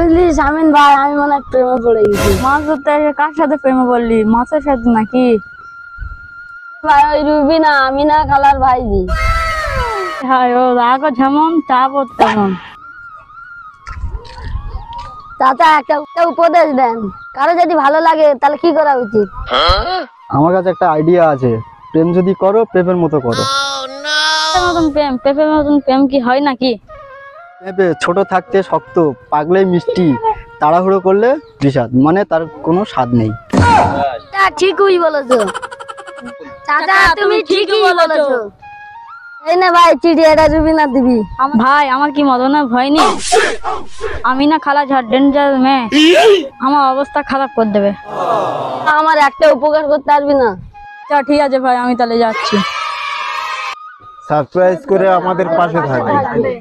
বুঝলি শামিন ভাই, আমি মনে হয় প্রেমে পড়ে গেছি। মাছ ধরতে এসে কার সাথে প্রেমে পড়লি? মাছের সাথে নাকি? ভাই ওই রুবিনা আমিনা খালার ভাইজি। হ্যাঁ, ও রাগও যেমন চাপও তেমন। চাচা একটা উপদেশ দেন, কারো যদি ভালো লাগে তাহলে কি করা উচিত? আমার কাছে একটা আইডিয়া আছে, প্রেম যদি করো পেঁপের মতো করো। পেঁপের মতন প্রেম কি হয় নাকি? পেঁপে ছোট থাকতে শক্ত, পাকলেই মিষ্টি, তাড়াহুড়ো করলে বিষাদ, মানে তার কোনো স্বাদ নেই। তা ঠিকই বলেছো চাচা, তুমি ঠিকই বলেছো। এই না ভাই চিঠি, এটা রুবিনা দিবি। ভাই আমার কি মদনের ভয় নেই? আমি না খালা ঝাড় ডেঞ্জার মেয়ে, আমার অবস্থা খারাপ করে দেবে। আমার একটা উপকার করতে পারবি না? আচ্ছা ঠিক আছে ভাই, আমি তাহলে যাচ্ছি। সারপ্রাইজ করে আমাদের পাশে থাকবে।